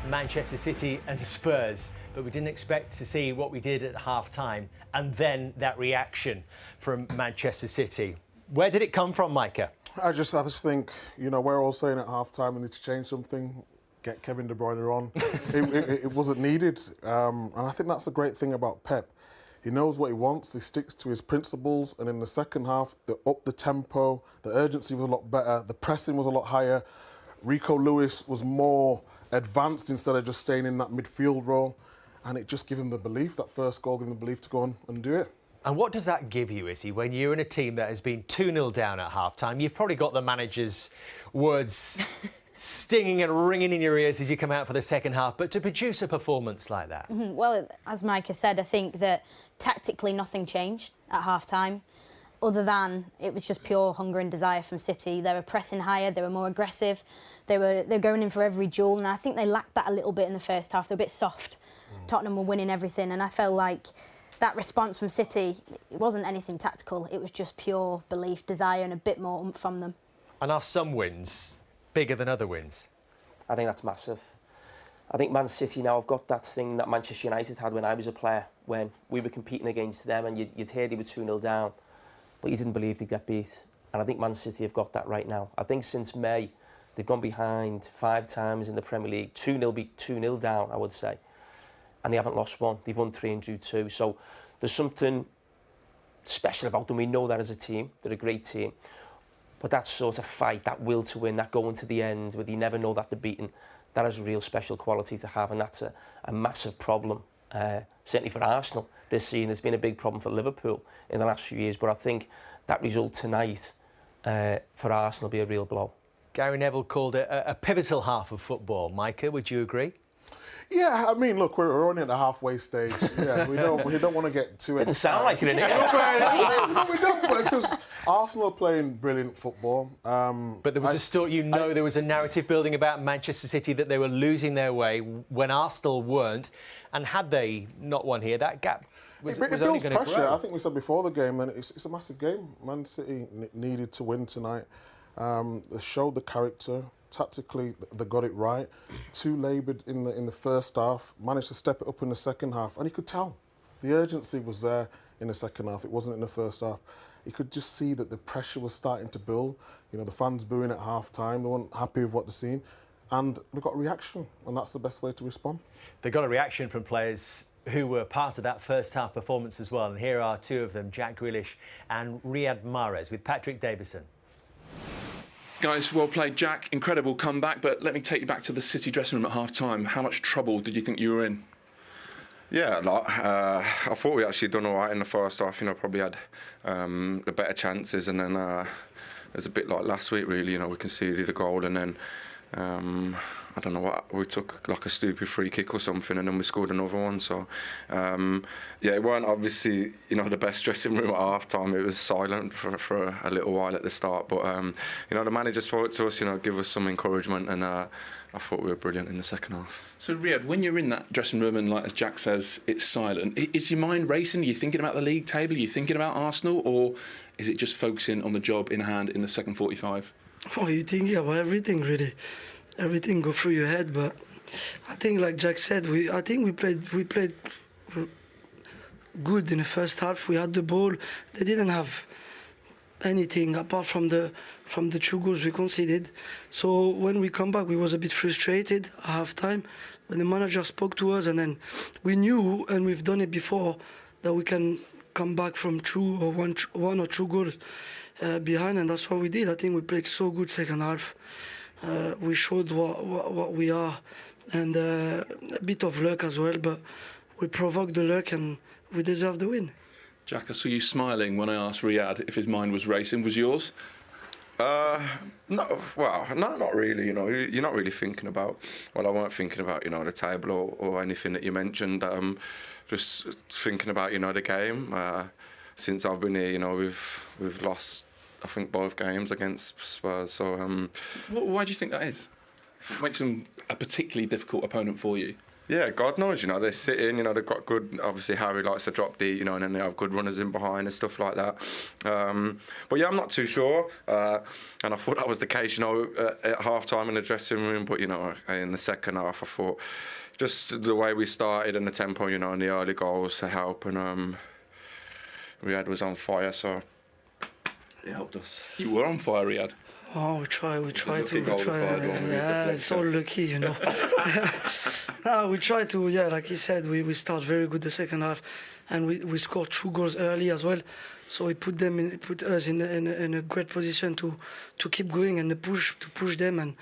Manchester City and Spurs, but we didn't expect to see what we did at half-time and then that reaction from Manchester City. Where did it come from, Micah? I just think, you know, we're all saying at half-time we need to change something, get Kevin De Bruyne on. it wasn't needed, and I think that's the great thing about Pep. He knows what he wants, he sticks to his principles, and in the second half, they upped the tempo, the urgency was a lot better, the pressing was a lot higher. Rico Lewis was more advanced instead of just staying in that midfield role, and it just gave him the belief, that first goal gave him the belief to go on and do it. And what does that give you, Issy, when you're in a team that has been 2-0 down at half-time? You've probably got the manager's words stinging and ringing in your ears as you come out for the second half, but to produce a performance like that? Well, as Micah said, I think that tactically nothing changed at half-time, other than it was just pure hunger and desire from City. They were pressing higher, they were more aggressive, they're going in for every duel, and I think they lacked that a little bit in the first half. They're a bit soft. Tottenham were winning everything, and I felt like that response from City, it wasn't anything tactical, it was just pure belief, desire and a bit more oomph from them. And are some wins bigger than other wins? I think that's massive. I think Man City now have got that thing that Manchester United had when I was a player, when we were competing against them and you'd hear they were 2-0 down, but you didn't believe they'd get beat. And I think Man City have got that right now. I think since May, they've gone behind 5 times in the Premier League, 2-0 down, I would say. And they haven't lost one. They've won 3 and drew 2. So there's something special about them. We know that as a team. They're a great team. But that sort of fight, that will to win, that going to the end, where you never know that they're beaten, that has a real special quality to have. And that's a massive problem, certainly for Arsenal this season. It's been a big problem for Liverpool in the last few years. But I think that result tonight for Arsenal will be a real blow. Gary Neville called it a pivotal half of football. Micah, would you agree? Yeah, I mean, look, we're only at the halfway stage. Yeah, we don't want to get too Didn't sound like it, innit? No, we don't, because Arsenal are playing brilliant football. But there was a story, there was a narrative building about Manchester City that they were losing their way when Arsenal weren't. And had they not won here, that gap was only going to grow. Pressure. I think we said before the game, and it's a massive game. Man City needed to win tonight. They showed the character. Tactically, they got it right. Too laboured in the first half, managed to step it up in the second half, and you could tell the urgency was there in the second half. It wasn't in the first half. You could just see that the pressure was starting to build. You know, the fans booing at half-time, they weren't happy with what they've seen, and they got a reaction, and that's the best way to respond. They got a reaction from players who were part of that first half performance as well, and here are 2 of them, Jack Grealish and Riyad Mahrez, with Patrick Davison. Guys, well played, Jack. Incredible comeback, but let me take you back to the City dressing room at half-time. How much trouble did you think you were in? Yeah, a lot. I thought we actually done all right in the first half. You know, probably had the better chances, and then it was a bit like last week, really. You know, we conceded a goal, and then I don't know what, we took like a stupid free kick or something, and then we scored another one. So yeah, it weren't obviously, you know, the best dressing room at half time. It was silent for a little while at the start, but you know, the manager spoke to us, you know, give us some encouragement, and I thought we were brilliant in the second half. So Riyad, when you're in that dressing room and, like as Jack says, it's silent, is your mind racing? Are you thinking about the league table? Are you thinking about Arsenal, or is it just focusing on the job in hand in the second 45? Oh, you're thinking about everything, really. Everything go through your head, but I think, like Jack said, I think we played good in the first half. We had the ball. They didn't have anything apart from the 2 goals we conceded. So when we come back, we was a bit frustrated at half time. When the manager spoke to us, and then we knew, and we've done it before, that we can come back from 1 or 2 goals behind, and that's what we did. I think we played so good second half. We showed what we are, and a bit of luck as well, but we provoked the luck and we deserve the win. Jack, I saw you smiling when I asked Riyad if his mind was racing. Was yours? No, well, no, not really. You know, you're not really thinking about. Well, I weren't thinking about, you know, the table or anything that you mentioned. Just thinking about, you know, the game. Since I've been here, you know, we've lost, I think, both games against Spurs. So, why do you think that is? What makes them a particularly difficult opponent for you? Yeah, God knows, they sit in, they've got good, obviously Harry likes to drop deep, and then they have good runners in behind and stuff like that. But yeah, I'm not too sure. And I thought that was the case, at half-time in the dressing room, but, in the second half, I thought just the way we started and the tempo, and the early goals to help, and Riyad was on fire, so it helped us. You were on fire, Riyad. Oh, we try. Yeah, It's so lucky, No, we try to, like he said, we start very good the second half, and we scored 2 goals early as well. So it put us in a great position to keep going and to push them. And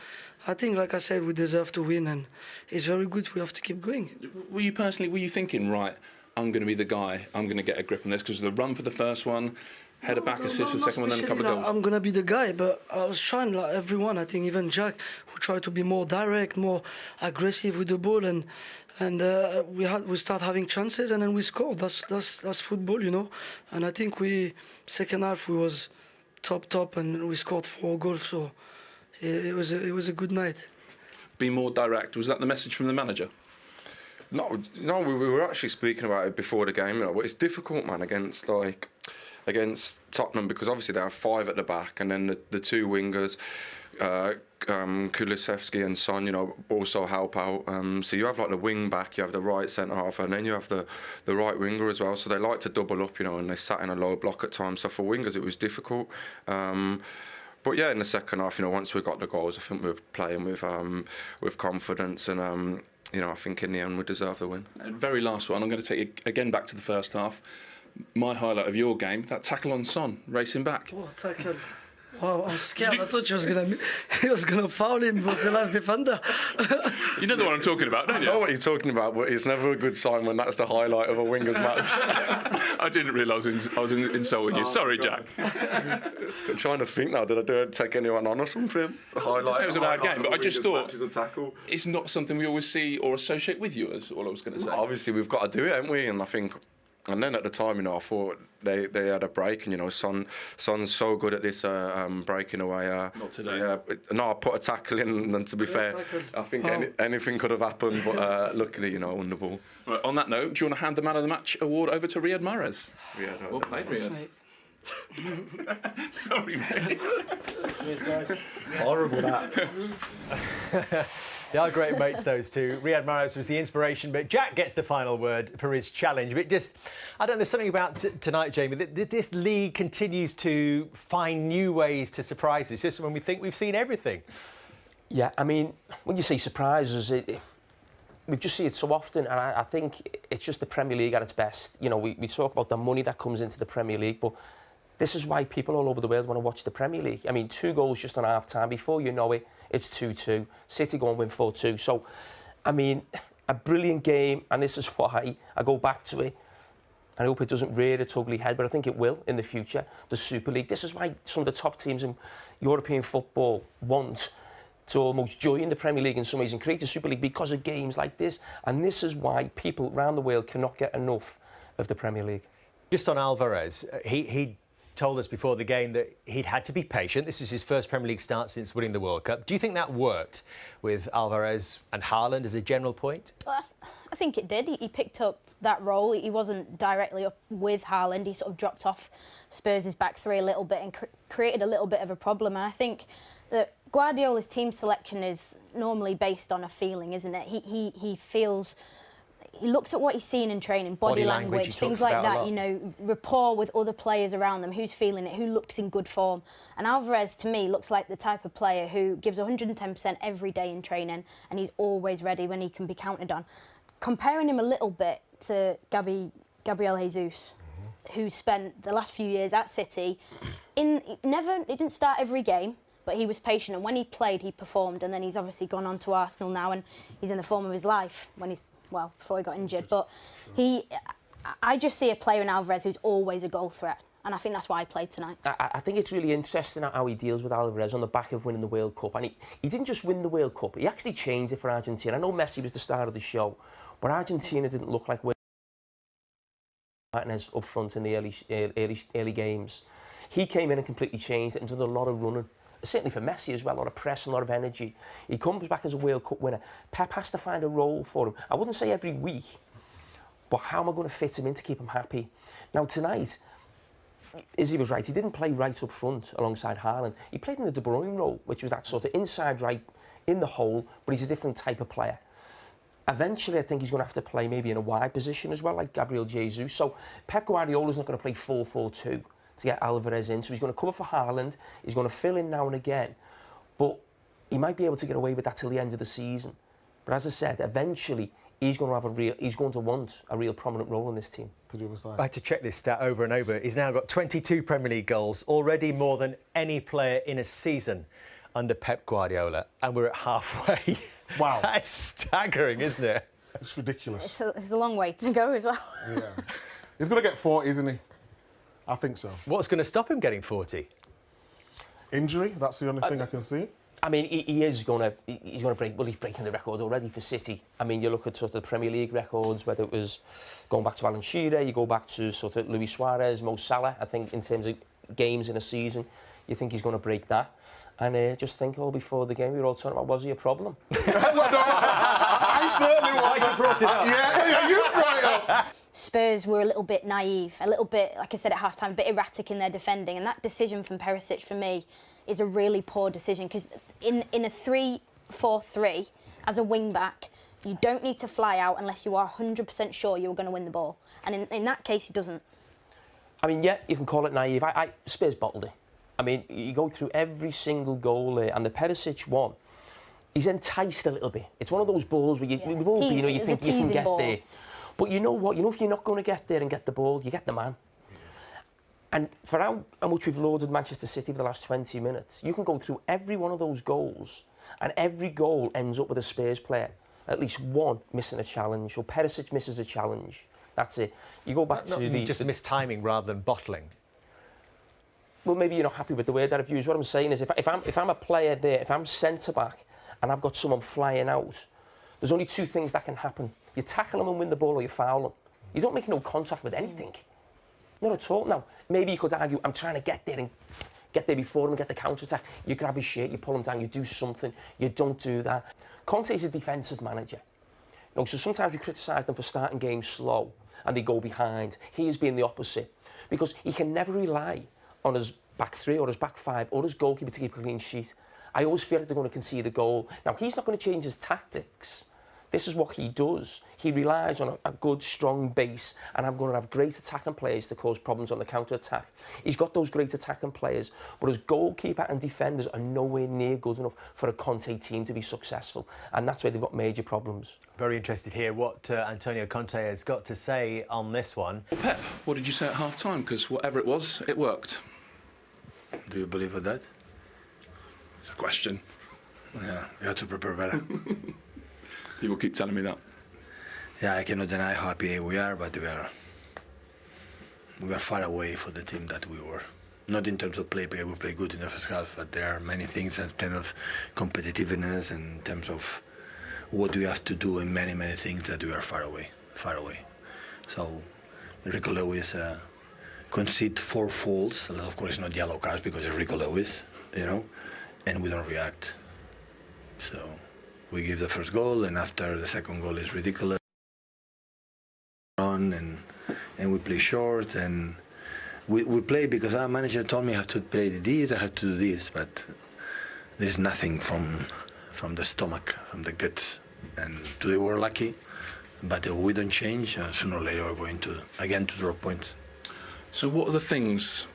I think, like I said, we deserve to win, and it's very good. We have to keep going. Were you thinking, right, I'm going to be the guy, I'm going to get a grip on this, because the run for the first one, header back assist for the second one, then a couple of goals? I'm going to be the guy, but I was trying, like everyone, I think even Jack, who tried to be more direct, more aggressive with the ball, and we start having chances, and then we scored. That's football, And I think second half we was top, and we scored 4 goals, so it was a good night. Be more direct. Was that the message from the manager? No, we were actually speaking about it before the game, but it's difficult, man, against Tottenham, because obviously they have 5 at the back, and then the 2 wingers, Kulusevski and Son, also help out. So you have like the wing back, you have the right centre half, and then you have the right winger as well. So they like to double up, and they sat in a low block at times. So for wingers, it was difficult. But yeah, in the second half, once we got the goals, I think we were playing with confidence, and I think in the end we deserve the win. Very last one, I'm going to take you again back to the first half. My highlight of your game, that tackle on Son, racing back. What tackle? Wow, I was scared. I thought he was gonna foul him. He was the last defender. You know the one I'm talking about, don't you? I know what you're talking about, but it's never a good sign when that's the highlight of a wingers match. I didn't realise I was insulting you. Sorry, God. Jack. I'm trying to think now. Did I take anyone on or something? It was a bad game, but I just thought it's not something we always see or associate with you. Is all I was going to say. Obviously, we've got to do it, haven't we? And I think. And then at the time, I thought they had a break, and Son's so good at this breaking away. Not today. No, I put a tackle in, and to be fair, I think anything could have happened, but luckily, I won the ball. Right, on that note, do you want to hand the Man of the Match award over to Riyad Mahrez? Well played, Riyad. Sorry, mate. Horrible that. They are great mates, those two. Riyad Mahrez was the inspiration, but Jack gets the final word for his challenge. But I don't know, there's something about tonight, Jamie, that this league continues to find new ways to surprise us, just when we think we've seen everything. Yeah, I mean, when you say surprises, we've just seen it so often, and I think it's just the Premier League at its best. We talk about the money that comes into the Premier League, but this is why people all over the world want to watch the Premier League. I mean, 2 goals just on half-time. Before you know it, it's 2-2. City go and win 4-2. So, I mean, a brilliant game, and this is why I go back to it. I hope it doesn't rear its ugly head, but I think it will in the future. The Super League. This is why some of the top teams in European football want to almost join the Premier League in some ways and create a Super League because of games like this. And this is why people around the world cannot get enough of the Premier League. Just on Alvarez, he told us before the game that he'd had to be patient. This was his first Premier League start since winning the World Cup. Do you think that worked with Alvarez and Haaland as a general point? Well, I think it did. He picked up that role. He wasn't directly up with Haaland. He sort of dropped off Spurs' back three a little bit and created a little bit of a problem. And I think that Guardiola's team selection is normally based on a feeling, isn't it? He feels... He looks at what he's seen in training, body language, things like that, rapport with other players around them, who's feeling it, who looks in good form. And Alvarez, to me, looks like the type of player who gives 110% every day in training, and he's always ready when he can be counted on. Comparing him a little bit to Gabriel Jesus, who spent the last few years at City, he didn't start every game, but he was patient, and when he played, he performed, and then he's obviously gone on to Arsenal now, and he's in the form of his life before he got injured. But I just see a player in Alvarez who's always a goal threat, and I think that's why I played tonight. I think it's really interesting how he deals with Alvarez on the back of winning the World Cup. And he didn't just win the World Cup, he actually changed it for Argentina. I know Messi was the star of the show, but Argentina didn't look like Martinez up front in the early games. He came in and completely changed it and did a lot of running certainly for Messi as well, a lot of press, a lot of energy. He comes back as a World Cup winner. Pep has to find a role for him. I wouldn't say every week, but how am I going to fit him in to keep him happy? Now tonight, Izzy was right, he didn't play right up front alongside Haaland. He played in the De Bruyne role, which was that sort of inside right in the hole, but he's a different type of player. Eventually, I think he's going to have to play maybe in a wide position as well, like Gabriel Jesus. So Pep Guardiola's not going to play 4-4-2 to get Alvarez in. So he's going to cover for Haaland. He's going to fill in now and again. But he might be able to get away with that till the end of the season. But as I said, eventually, he's going to want a real prominent role in this team. To the other side. I had to check this stat over and over. He's now got 22 Premier League goals, already more than any player in a season under Pep Guardiola, and we're at halfway. Wow. That's staggering, isn't it? It's ridiculous. It's a long way to go as well. Yeah. He's going to get 40, isn't he? I think so. What's going to stop him getting 40? Injury, that's the only thing I can see. I mean, he's going to break, well, he's breaking the record already for City. I mean, you look at sort of the Premier League records, whether it was going back to Alan Shearer, you go back to sort of Luis Suarez, Mo Salah, I think in terms of games in a season, you think he's going to break that. And just think, before the game, we were all talking about, was he a problem? I certainly was. I brought it up. Yeah, you brought it up. Spurs were a little bit naive, a little bit, like I said at half-time, a bit erratic in their defending. And that decision from Perisic, for me, is a really poor decision. Because in a 3-4-3, as a wing-back, you don't need to fly out unless you are 100% sure you're going to win the ball. And in that case, he doesn't. I mean, yeah, you can call it naive. Spurs bottled it. I mean, you go through every single goal there, and the Perisic one, he's enticed a little bit. It's one of those balls where we've all been, you think you can get there. But you know what? You know, if you're not going to get there and get the ball, you get the man. And for how much we've lauded Manchester City for the last 20 minutes, you can go through every one of those goals, and every goal ends up with a Spurs player, at least one missing a challenge, or Perisic misses a challenge. That's it. You go back to the... Just mistiming rather than bottling. Well, maybe you're not happy with the word that I've used. What I'm saying is, if I'm a player there, if I'm centre-back, and I've got someone flying out, there's only two things that can happen. You tackle them and win the ball, or you foul them. You don't make no contact with anything. Not at all. Now, maybe you could argue, I'm trying to get there and get there before him and get the counter-attack. You grab his shirt, you pull him down, you do something. You don't do that. Conte's a defensive manager. You know, so sometimes we criticise them for starting games slow and they go behind. He has been the opposite, because he can never rely on his back three or his back five or his goalkeeper to keep a clean sheet. I always feel like they're going to concede a goal. Now, he's not going to change his tactics. This is what he does. He relies on a good, strong base, and I'm going to have great attacking players to cause problems on the counter-attack. He's got those great attacking players, but his goalkeeper and defenders are nowhere near good enough for a Conte team to be successful, and that's where they've got major problems. Very interested to hear what Antonio Conte has got to say on this one. Well, Pep, what did you say at half-time? Because whatever it was, it worked. Do you believe in that? It's a question. Yeah, you have to prepare better. People keep telling me that. Yeah, I cannot deny how happy we are, but we are far away from the team that we were. Not in terms of play, because we play good in the first half, but there are many things in terms of competitiveness and in terms of what we have to do, and many, many things that we are far away. So, Rico Lewis concede 4 fouls. Of course, not yellow cards because it's Rico Lewis, you know, and we don't react. So we give the first goal, and after the second goal is ridiculous. And we play short, and we play because our manager told me I have to play this, I have to do this, but there's nothing from the stomach, from the guts. And today we're lucky, but if we don't change, sooner or later we're going to again to drop points. So what are the things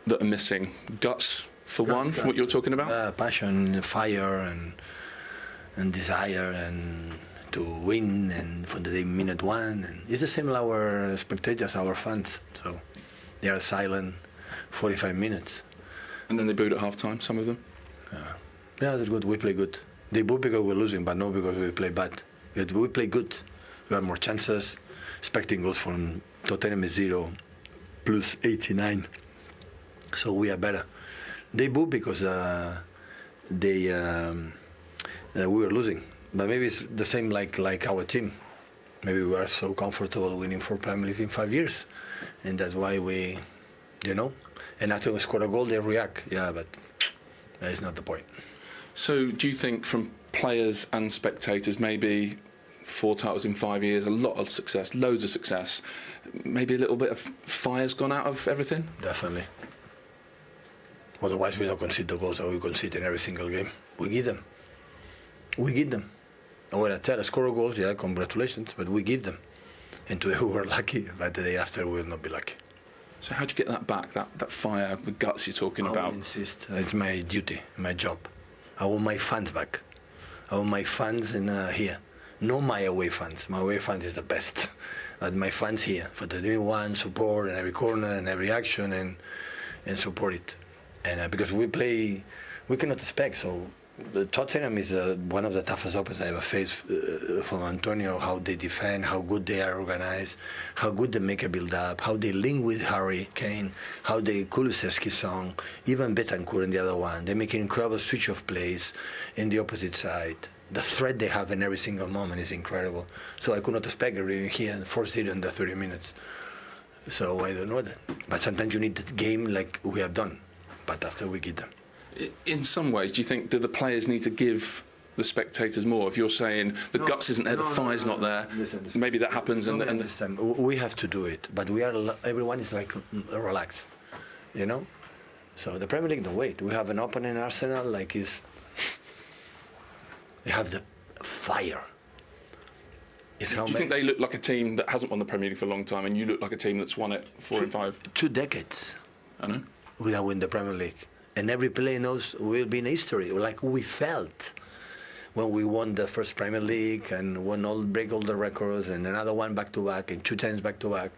that are missing? Guts, for one, for what you're talking about? Passion, fire, and desire, and to win, and from the minute one. And it's the same with our spectators, our fans. So they are silent 45 minutes. And then they booed at half-time, some of them? Yeah, that's good. We play good. They boo because we're losing, but not because we play bad. We play good. We have more chances. Expecting goals from Tottenham is 0, plus 89. So we are better. They boo because we were losing. But maybe it's the same like our team. Maybe we are so comfortable winning 4 Premier Leagues in 5 years. And that's why we, you know. And after we score a goal, they react. Yeah, but That is not the point. So do you think from players and spectators, maybe 4 titles in 5 years, a lot of success, loads of success, maybe a little bit of fire's gone out of everything? Definitely. Otherwise, we don't concede the goals that we concede in every single game. We give them. We give them. And when I tell score goals, yeah, congratulations, but we give them. And today we were lucky, but the day after we will not be lucky. So how do you get that back, that fire, the guts you're talking about? I insist. It's my duty, my job. I want my fans back. I want my fans in here. Not my away fans. My away fans is the best. But my fans here, for the doing one, support in every corner and every action and support it. And because we play, we cannot expect. So the Tottenham is one of the toughest opponents I ever faced from Antonio, how they defend, how good they are organized, how good they make a build-up, how they link with Harry Kane, how they Kulusevski song, even Betancourt in the other one. They make an incredible switch of plays in the opposite side. The threat they have in every single moment is incredible. So I could not expect it here in 4-0 in the 30 minutes. So I don't know that. But sometimes you need the game like we have done. But after we get them. In some ways, do you think do the players need to give the spectators more? If you're saying the guts isn't there, the fire's not there, maybe that happens. We have to do it, but everyone is like relaxed, you know. So the Premier League don't wait. We have an opponent in Arsenal like they have the fire. Do you think they look like a team that hasn't won the Premier League for a long time, and you look like a team that's won it 4 and 5? 2 decades. I know. Without winning the Premier League. And every player knows we'll be in history, like we felt when we won the first Premier League and break all the records and another one back-to-back and 2 times back-to-back.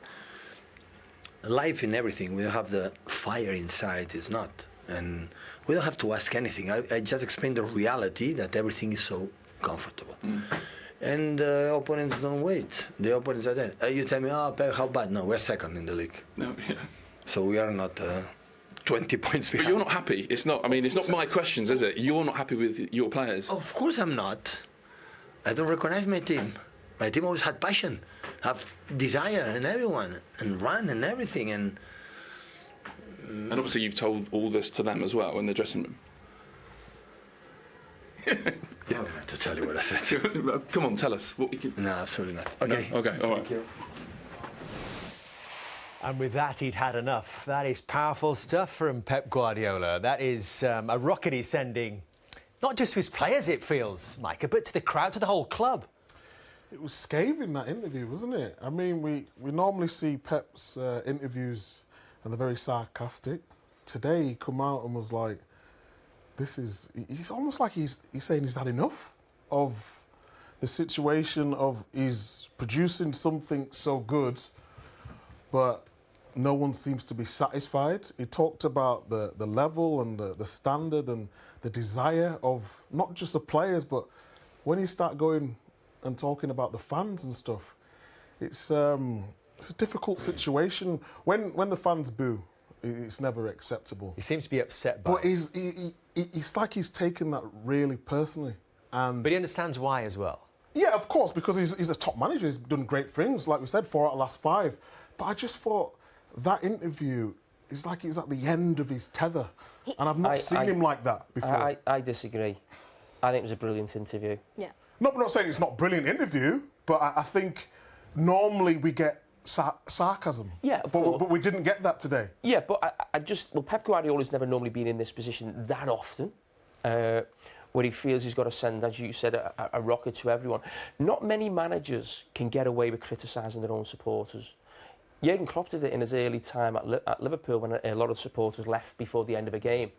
Life in everything, we don't have the fire inside, it's not. And we don't have to ask anything. I just explained the reality that everything is so comfortable. And the opponents don't wait. The opponents are there. You tell me, Pep, how bad? No, we're second in the league. No, yeah. So we are not 20 points behind. But you're not happy. It's not. I mean, it's not my questions, is it? You're not happy with your players. Of course I'm not. I don't recognize my team. My team always had passion, have desire in everyone, and run and everything. And obviously you've told all this to them as well in the dressing room. Yeah. To tell you what I said. Come on, tell us what we can. No, absolutely not. Okay. No? Okay. All right. Thank you. And with that, he'd had enough. That is powerful stuff from Pep Guardiola. That is a rocket he's sending, not just to his players, it feels, Micah, but to the crowd, to the whole club. It was scathing, that interview, wasn't it? I mean, we normally see Pep's interviews and they're very sarcastic. Today, he come out and was like, he's almost like he's saying he's had enough of the situation of he's producing something so good, but no one seems to be satisfied. He talked about the level and the standard and the desire of not just the players, but when you start going and talking about the fans and stuff, it's a difficult situation. When the fans boo, it's never acceptable. He seems to be upset by it. But it's like he's taken that really personally. But he understands why as well. Yeah, of course, because he's a top manager. He's done great things, like we said, 4 out of the last 5. But I just thought that interview is like he's at the end of his tether. And I've not seen him like that before. I disagree. I think it was a brilliant interview. Yeah. No, I'm not saying it's not a brilliant interview, but I think normally we get sarcasm. Yeah, of course. But we didn't get that today. Yeah, but Pep Guardiola's never normally been in this position that often, where he feels he's got to send, as you said, a rocket to everyone. Not many managers can get away with criticising their own supporters. Jurgen Klopp did it in his early time at Liverpool when a lot of supporters left before the end of a game.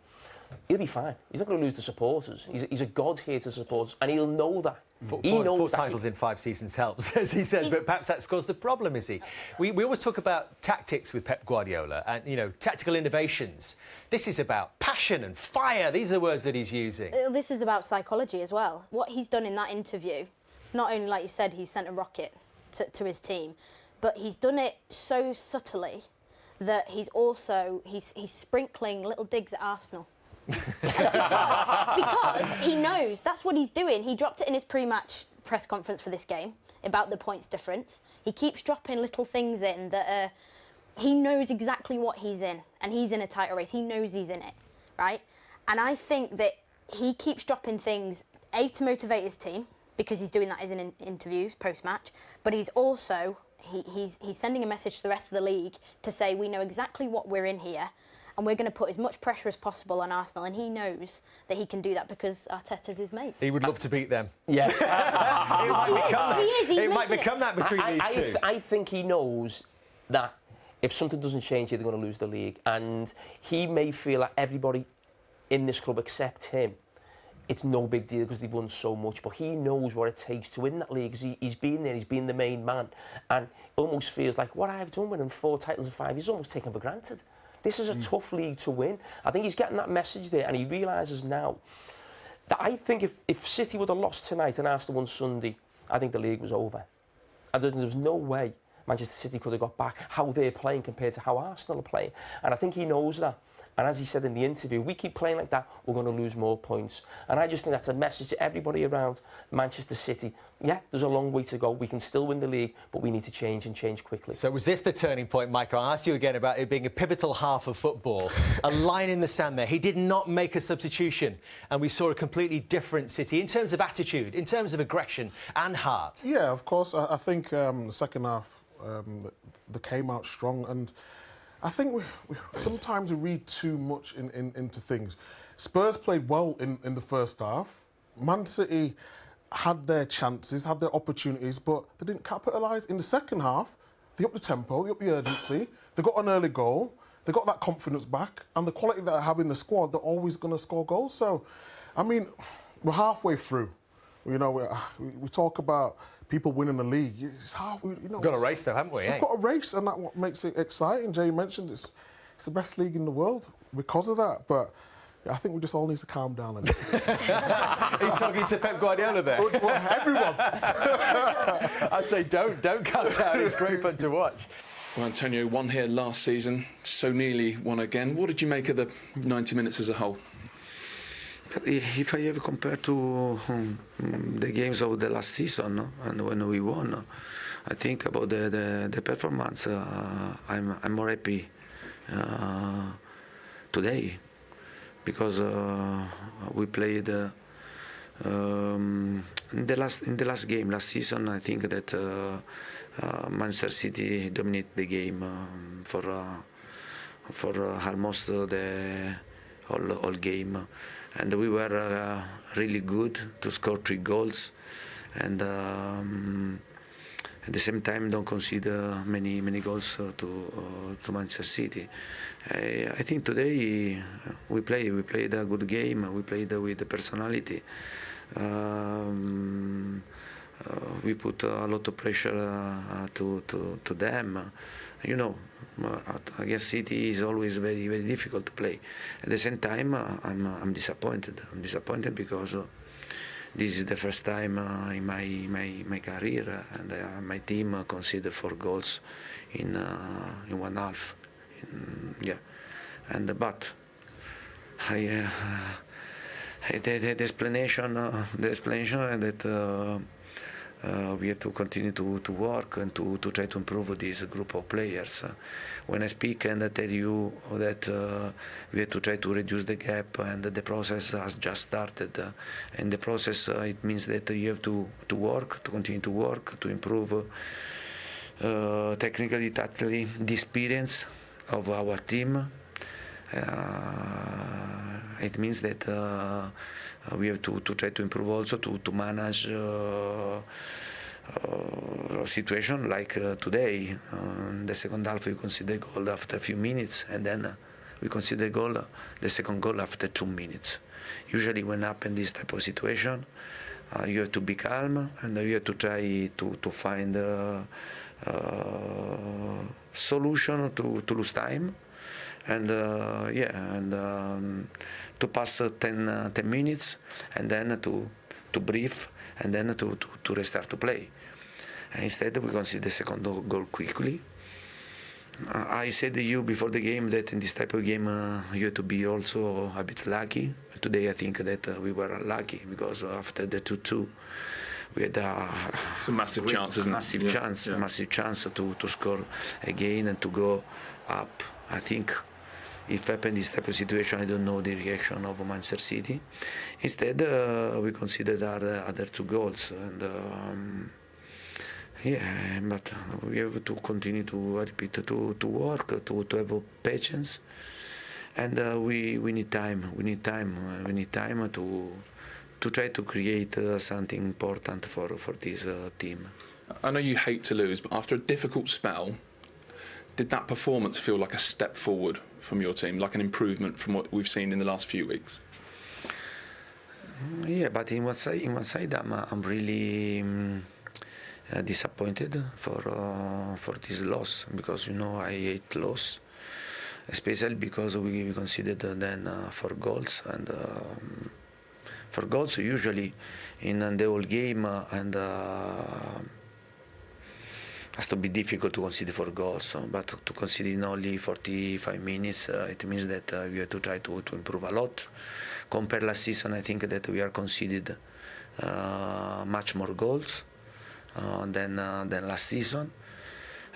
He'll be fine. He's not going to lose the supporters. He's a god here to supporters, and he'll know that. Four titles in 5 seasons helps, as he says, but perhaps that's caused the problem, is he? We always talk about tactics with Pep Guardiola and, tactical innovations. This is about passion and fire. These are the words that he's using. This is about psychology as well. What he's done in that interview, not only, like you said, he's sent a rocket to his team, but he's done it so subtly that he's sprinkling little digs at Arsenal. because he knows that's what he's doing. He dropped it in his pre-match press conference for this game about the points difference. He keeps dropping little things in that he knows exactly what he's in, and he's in a title race. He knows he's in it, right? And I think that he keeps dropping things, A, to motivate his team, because he's doing that in interviews post-match, but he's also, he's sending a message to the rest of the league to say, we know exactly what we're in here, and we're going to put as much pressure as possible on Arsenal, and he knows that he can do that because Arteta's his mate. He would love to beat them. Yeah. It might become that between these two. I think he knows that if something doesn't change, they're going to lose the league. And he may feel that everybody in this club except him, it's no big deal because they've won so much. But he knows what it takes to win that league. He's been there, he's been the main man. And almost feels like what I've done winning 4 titles in 5, he's almost taken for granted. This is a tough league to win. I think he's getting that message there, and he realises now that I think if City would have lost tonight and Arsenal won Sunday, I think the league was over. And there's no way Manchester City could have got back how they're playing compared to how Arsenal are playing. And I think he knows that. And as he said in the interview, we keep playing like that, we're going to lose more points. And I just think that's a message to everybody around Manchester City. Yeah, there's a long way to go. We can still win the league, but we need to change and change quickly. So was this the turning point, Micah? I'll ask you again about it being a pivotal half of football. A line in the sand there. He did not make a substitution. And we saw a completely different City in terms of attitude, in terms of aggression and heart. Yeah, of course. I think the second half, they came out strong, and I think we sometimes we read too much into things. Spurs played well in the first half. Man City had their chances, had their opportunities, but they didn't capitalise. In the second half, they upped the tempo, they upped the urgency, they got an early goal, they got that confidence back, and the quality that they have in the squad, they're always going to score goals. So, I mean, we're halfway through. You know, we talk about people winning the league. It's half. You know, we've got a race though, haven't we? We've got a race, and that's what makes it exciting. Jay mentioned it's the best league in the world because of that. But I think we just all need to calm down a little. Are you talking to Pep Guardiola there? Well, everyone. I'd say don't calm down. It's great fun to watch. Well, Antonio won here last season, so nearly won again. What did you make of the 90 minutes as a whole? But if I have compared to the games of the last season, no? And when we won, I think about the performance. I'm more happy today because we played in the last game last season. I think that Manchester City dominated the game for almost the whole game. And we were really good to score 3 goals, and at the same time don't concede many goals to Manchester City. I think today we played a good game. We played with the personality. We put a lot of pressure to them. You know, against City is always very, very difficult to play. At the same time, I'm disappointed. I'm disappointed because this is the first time in my career, and my team conceded 4 goals in 1 half. But the explanation that. We have to continue to work and to try to improve this group of players. When I speak and I tell you that we have to try to reduce the gap, and the process has just started. And the process, it means that you have to work, to continue to work, to improve technically, tactically, the experience of our team. It means that we have to try to improve also to manage a situation like today. In the second half we conceded a goal after a few minutes, and then we conceded the second goal after 2 minutes. Usually when happens this type of situation, you have to be calm, and you have to try to find a solution to lose time. And to pass 10 minutes, and then to breathe, and then to restart to play. And instead, we concede the second goal quickly. I said to you before the game that in this type of game you have to be also a bit lucky. Today, I think that we were unlucky because after the 2-2, we had it's a massive chance, isn't it? Massive chance to score again and to go up. I think if happen this type of situation, I don't know the reaction of Manchester City. Instead, we considered other 2 goals, and yeah, but we have to continue to repeat, to work, to have patience, and we need time. We need time to try to create something important for this team. I know you hate to lose, but after a difficult spell, did that performance feel like a step forward from your team, like an improvement from what we've seen in the last few weeks? Yeah, but in one side I'm really disappointed for this loss, because I hate loss, especially because we considered then 4 goals, and 4 goals usually in the whole game, and has to be difficult to concede 4 goals, but to concede in only 45 minutes, it means that we have to try to improve a lot. Compared last season, I think that we are conceded much more goals than last season.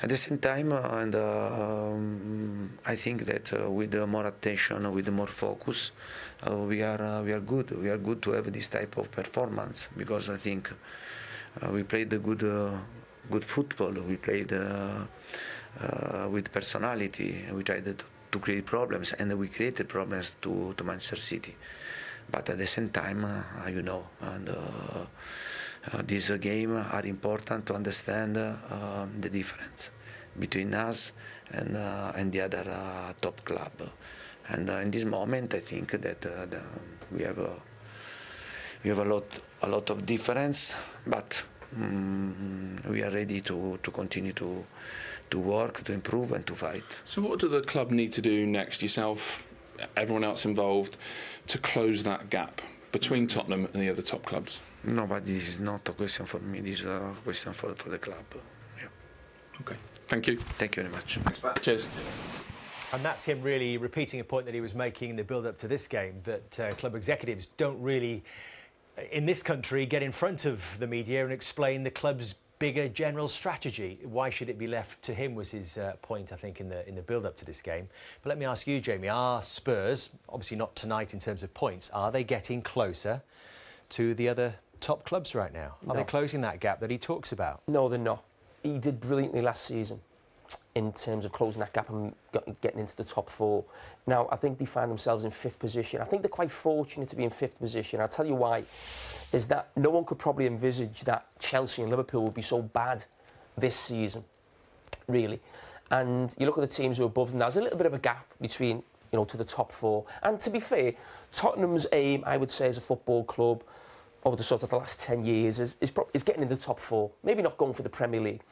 At the same time, I think that with more attention, with more focus, we are good. We are good to have this type of performance, because I think we played good football. We played with personality. We tried to create problems, and we created problems to Manchester City. But at the same time, this game are important to understand the difference between us and the other top club. And in this moment, I think that we have a lot of difference, but we are ready to continue to work, to improve, and to fight. So what do the club need to do next, yourself, everyone else involved, to close that gap between Tottenham and the other top clubs? No, but this is not a question for me. This is a question for the club. Yeah. Okay. Thank you. Thank you very much. Thanks, Pat. Cheers. And that's him really repeating a point that he was making in the build-up to this game, that club executives don't really, in this country, get in front of the media and explain the club's bigger general strategy. Why should it be left to him, was his point, I think, in the build-up to this game. But let me ask you, Jamie, are Spurs, obviously not tonight in terms of points, are they getting closer to the other top clubs right now? Are they closing that gap that he talks about? No, they're not. He did brilliantly last season in terms of closing that gap and getting into the top 4. Now, I think they find themselves in 5th position. I think they're quite fortunate to be in 5th position. I'll tell you why. Is that no one could probably envisage that Chelsea and Liverpool would be so bad this season, really. And you look at the teams who are above them, there's a little bit of a gap between, to the top 4. And to be fair, Tottenham's aim, I would say, as a football club, over the sort of the last 10 years, is getting in the top 4. Maybe not going for the Premier League.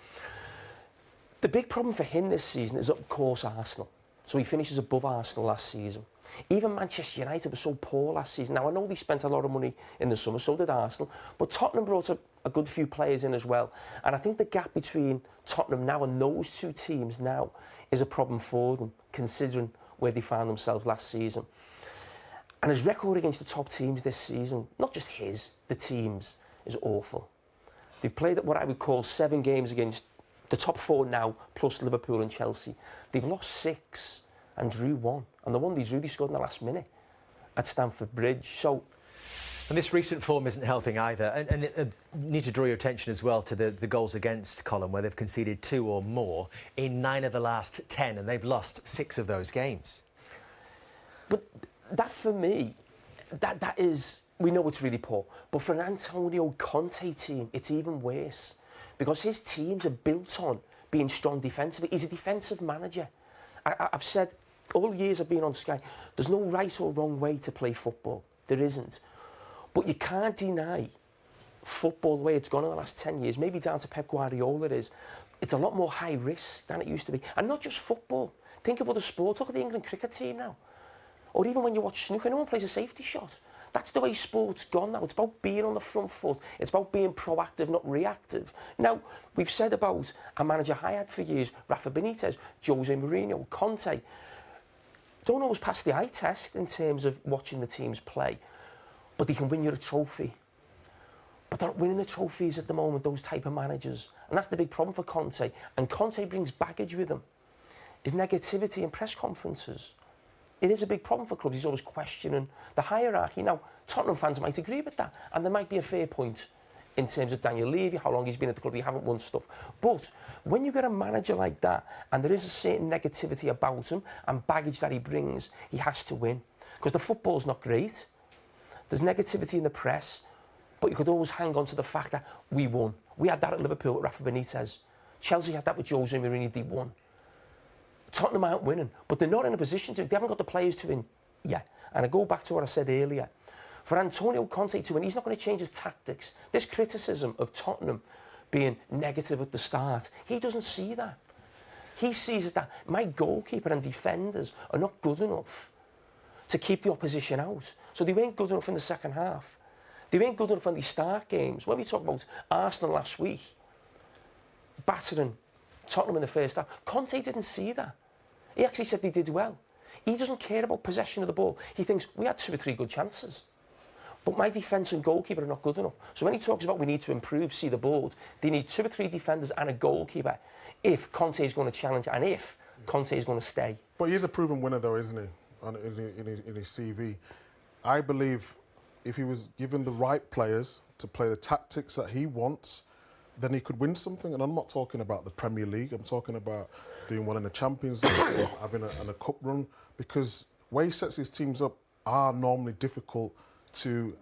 The big problem for him this season is, of course, Arsenal. So he finishes above Arsenal last season. Even Manchester United was so poor last season. Now, I know they spent a lot of money in the summer, so did Arsenal, but Tottenham brought a good few players in as well. And I think the gap between Tottenham now and those 2 teams now is a problem for them, considering where they found themselves last season. And his record against the top teams this season, not just the teams, is awful. They've played what I would call 7 games against the top 4 now, plus Liverpool and Chelsea. They've lost 6 and drew 1. And the one they drew, they scored in the last minute at Stamford Bridge. So, and this recent form isn't helping either. And need to draw your attention as well to the goals against column, where they've conceded 2 or more in 9 of the last 10, and they've lost 6 of those games. But that, for me, that is, we know it's really poor. But for an Antonio Conte team, it's even worse. Because his teams are built on being strong defensively. He's a defensive manager. I've said all the years I've been on Sky, there's no right or wrong way to play football. There isn't. But you can't deny football the way it's gone in the last 10 years, maybe down to Pep Guardiola, it's a lot more high risk than it used to be. And not just football. Think of other sports. Look at the England cricket team now. Or even when you watch snooker, no one plays a safety shot. That's the way sport's gone now. It's about being on the front foot. It's about being proactive, not reactive. Now, we've said about a manager I had for years, Rafa Benitez, Jose Mourinho, Conte. Don't always pass the eye test in terms of watching the teams play, but they can win you a trophy. But they're not winning the trophies at the moment, those type of managers. And that's the big problem for Conte. And Conte brings baggage with him. His negativity in press conferences. it is a big problem for clubs. He's always questioning the hierarchy. Now, Tottenham fans might agree with that, and there might be a fair point in terms of Daniel Levy, how long he's been at the club, you haven't won stuff. But when you get a manager like that, and there is a certain negativity about him and baggage that he brings, he has to win. Because the football's not great. There's negativity in the press, but you could always hang on to the fact that we won. We had that at Liverpool with Rafa Benitez. Chelsea had that with Jose Mourinho, they won. Tottenham aren't winning, but they're not in a position to. They haven't got the players to win yet. And I go back to what I said earlier. For Antonio Conte to win, he's not going to change his tactics. This criticism of Tottenham being negative at the start, he doesn't see that. He sees it that my goalkeeper and defenders are not good enough to keep the opposition out. So they weren't good enough in the second half. They weren't good enough when they start games. When we talk about Arsenal last week, battering Tottenham in the first half, Conte didn't see that. He actually said they did well. He doesn't care about possession of the ball. He thinks, we had 2 or 3 good chances. But my defence and goalkeeper are not good enough. So when he talks about we need to improve, see the board, they need 2 or 3 defenders and a goalkeeper if Conte is going to challenge and if Conte is going to stay. But he's a proven winner, though, isn't he, in his CV? I believe if he was given the right players to play the tactics that he wants, then he could win something. And I'm not talking about the Premier League. I'm talking about doing well in the Champions League, or having a cup run, because where he sets his teams up are normally difficult to...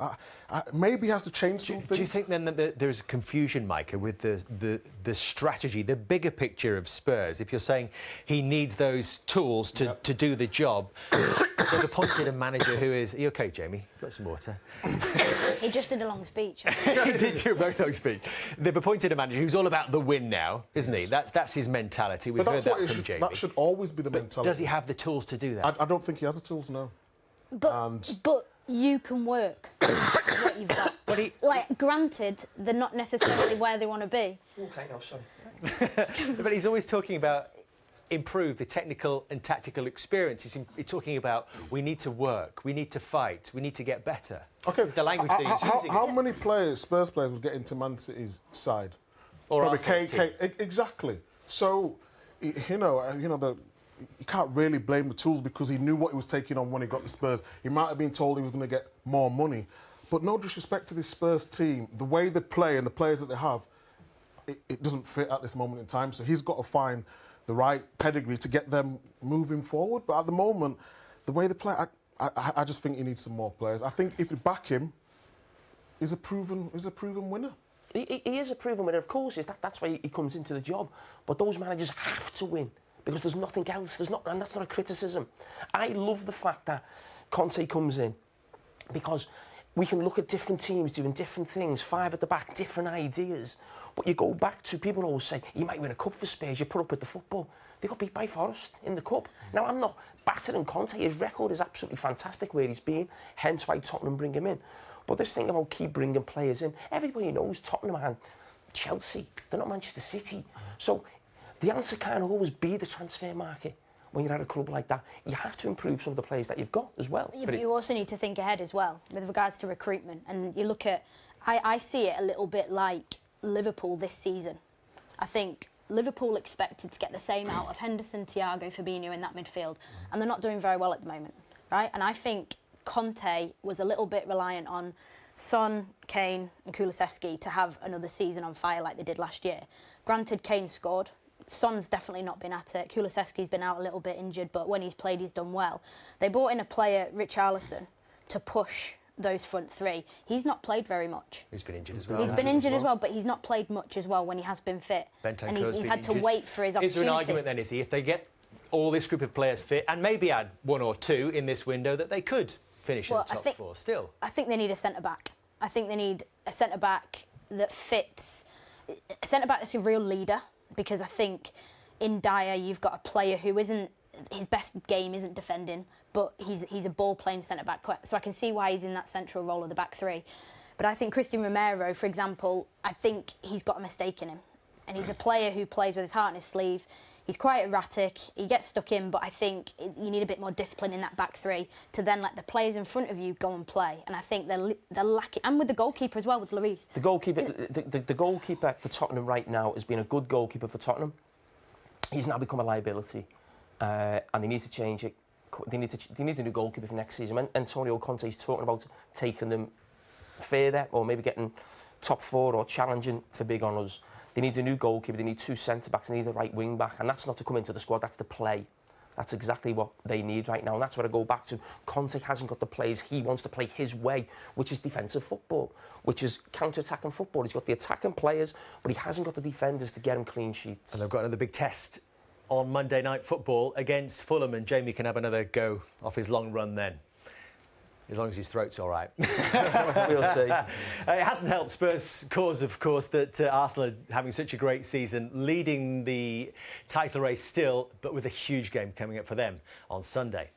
maybe he has to change something. Do you think then that there's confusion, Micah, with the strategy, the bigger picture of Spurs? If you're saying he needs those tools to do the job, they've appointed a manager who is... Are you OK, Jamie? Got some water? He just did a long speech. He did do a very long speech. They've appointed a manager who's all about the win now, isn't he? That's his mentality. We've heard that from Jamie. That should always be the mentality. Does he have the tools to do that? I don't think he has the tools, no. But you can work with what you've got. Like, granted, they're not necessarily where they want to be. OK, no, sorry. But he's always talking about improve the technical and tactical experience. He's talking about we need to work, we need to fight, we need to get better. Okay, the language that he's using. How many players, Spurs players, would get into Man City's side? Or Arsenal's team. Exactly. So, you can't really blame the tools because he knew what he was taking on when he got the Spurs. He might have been told he was going to get more money. But no disrespect to this Spurs team, the way they play and the players that they have, it doesn't fit at this moment in time. So he's got to find the right pedigree to get them moving forward. But at the moment, the way they play, I just think he needs some more players. I think if you back him, he's a proven winner. He is a proven winner, of course. That's why he comes into the job. But those managers have to win because there's nothing else. And that's not a criticism. I love the fact that Conte comes in because we can look at different teams doing different things, 5 at the back, different ideas. But you go back to, people always say, you might win a cup for Spurs, you put up with the football. They got beat by Forest in the cup. Now, I'm not battering Conte. His record is absolutely fantastic where he's been, hence why Tottenham bring him in. But this thing about keep bringing players in, everybody knows Tottenham and Chelsea. They're not Manchester City. So the answer can't always be the transfer market. When you're at a club like that, you have to improve some of the players that you've got as well. Yeah, but you also need to think ahead as well with regards to recruitment. And you look at, I see it a little bit like Liverpool this season. I think Liverpool expected to get the same out of Henderson, Thiago, Fabinho in that midfield, and they're not doing very well at the moment, right? And I think Conte was a little bit reliant on Son, Kane and Kulusevski to have another season on fire like they did last year. Granted, Kane scored. Son's definitely not been at it. Kulusevski's been out a little bit injured, but when he's played, he's done well. They brought in a player, Richarlison, to push those front 3. He's not played very much. He's been injured as well. He's been injured as well, but he's not played much as well when he has been fit. And he's had to wait for his opportunity. Is there an argument then, is he, if they get all this group of players fit and maybe add 1 or 2 in this window, that they could finish in the top 4 still? I think they need a centre-back. I think they need a centre-back that fits... A centre-back that's a real leader, because I think in Dyer you've got a player who isn't... His best game isn't defending, but he's a ball-playing centre-back. So I can see why he's in that central role of the back 3. But I think Christian Romero, for example, I think he's got a mistake in him. And he's a player who plays with his heart on his sleeve. He's quite erratic, he gets stuck in, but I think you need a bit more discipline in that back 3 to then let the players in front of you go and play. And I think they're lacking, and with the goalkeeper as well, with Lloris. The goalkeeper for Tottenham right now has been a good goalkeeper for Tottenham. He's now become a liability, and they need to change it. They need a new goalkeeper for next season. When Antonio Conte is talking about taking them further, or maybe getting top 4 or challenging for big honours, they need a new goalkeeper, they need 2 centre-backs, they need a right wing-back, and that's not to come into the squad, that's to play. That's exactly what they need right now, and that's what I go back to. Conte hasn't got the players. He wants to play his way, which is defensive football, which is counter-attacking football. He's got the attacking players, but he hasn't got the defenders to get him clean sheets. And they've got another big test on Monday Night Football against Fulham, and Jamie can have another go off his long run then. As long as his throat's all right. We'll see. It hasn't helped Spurs' cause, of course, that Arsenal are having such a great season, leading the title race still, but with a huge game coming up for them on Sunday.